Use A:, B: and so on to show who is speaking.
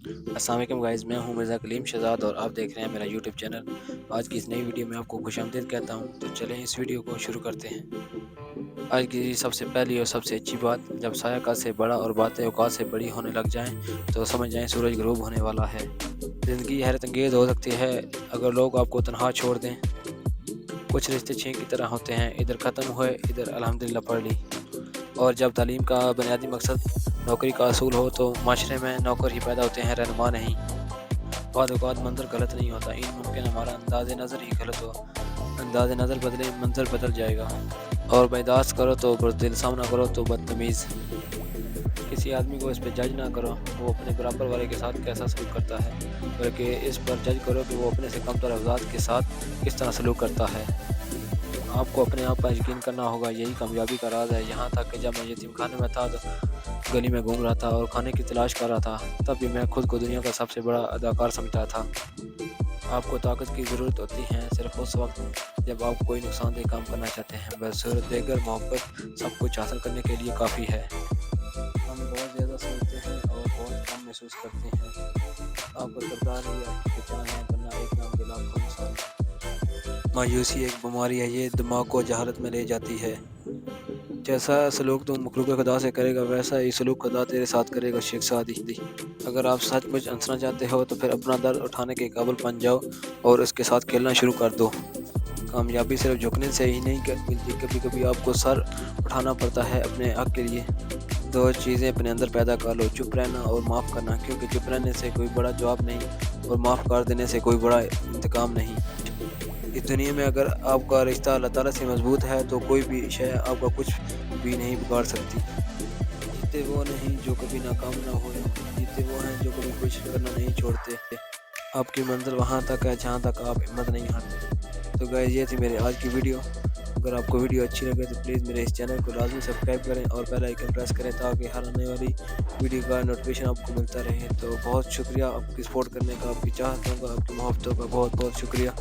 A: अस्सलाम वालेकुम गाइस, मैं हूं मिर्ज़ा कलीम शहज़ाद और आप देख रहे हैं मेरा यूट्यूब चैनल। आज की इस नई वीडियो में आपको खुशामदीद कहता हूं। तो चलें इस वीडियो को शुरू करते हैं। आज की सबसे पहली और सबसे अच्छी बात, जब साया का से बड़ा और बातें औकात से बड़ी होने लग जाएं तो समझ जाएं सूरज ग़ुरूब होने वाला है। ज़िंदगी हैरत अंगेज़ हो सकती है अगर लोग आपको तन्हा छोड़ दें। कुछ रिश्ते छींक की तरह होते हैं, इधर ख़त्म हुए इधर अल्हम्दुलिल्लाह पढ़ ली। और जब तालीम का बुनियादी मकसद नौकरी का असूल हो तो माशरे में नौकर ही पैदा होते हैं, रहनुमा नहीं। बाद औक़ात मंज़र गलत नहीं होता, इन मुमकिन हमारा अंदाज़े नज़र ही गलत हो। अंदाज़े नज़र बदले मंज़र बदल जाएगा। और बर्दाश्त करो तो बुज़दिल, सामना करो तो बदतमीज़। किसी आदमी को इस पे जज ना करो वो अपने बराबर वाले के साथ कैसा सलूक करता है, बल्कि इस पर जज करो कि वो अपने से कमतर अफ़राद के साथ किस तरह सलूक करता है। आपको अपने आप पर यकीन करना होगा, यही कामयाबी का राज है। यहाँ तक कि जब मैं यतीम खाने में था तो गली में घूम रहा था और खाने की तलाश कर रहा था, तब भी मैं खुद को दुनिया का सबसे बड़ा अदाकार समझता था। आपको ताकत की ज़रूरत होती है सिर्फ उस वक्त जब आप कोई नुकसानदेह काम करना चाहते हैं। बदसूरत देकर मोहब्बत सब कुछ हासिल करने के लिए काफ़ी है। हम बहुत ज़्यादा सोचते हैं और बहुत कम महसूस करते हैं। आपका किरदार ही आपकी पहचान है, वरना एक नाम के लाखों इंसान। मायूसी एक बीमारी है, ये दिमाग को जहालत में ले जाती है। जैसा सलूक तुम मखलूक खुदा से करेगा वैसा ही सलूक खुदा तेरे साथ करेगा। शेख सादी। अगर आप सचमुच हंसना चाहते हो तो फिर अपना दर्द उठाने के काबिल बन जाओ और उसके साथ खेलना शुरू कर दो। कामयाबी सिर्फ झुकने से ही नहीं मिलती, कभी कभी आपको सर उठाना पड़ता है अपने हक के लिए। दो चीज़ें अपने अंदर पैदा कर लो, चुप रहना और माफ़ करना, क्योंकि चुप रहने से कोई बड़ा जवाब नहीं और माफ़ कर देने से कोई बड़ा इंतकाम नहीं। इस दुनिया में अगर आपका रिश्ता अल्लाह ताला से मजबूत है तो कोई भी शय आपका कुछ भी नहीं बिगाड़ सकती। जीते वो नहीं जो कभी नाकाम ना हो, जीते वो हैं जो कभी कोशिश करना नहीं छोड़ते। आपकी मंजिल वहाँ तक है जहाँ तक आप हिम्मत नहीं हारते। तो गाइस, ये थी मेरी आज की वीडियो। अगर आपको वीडियो अच्छी लगे तो प्लीज़ मेरे इस चैनल को लाजमी सब्सक्राइब करें और बेल आइकन प्रेस करें ताकि हर आने वाली वीडियो का नोटिफिकेशन आपको मिलता रहे। तो बहुत शुक्रिया आपकी सपोर्ट करने का, आपकी चाहतों का, आपकी मोहब्बतों का बहुत बहुत शुक्रिया।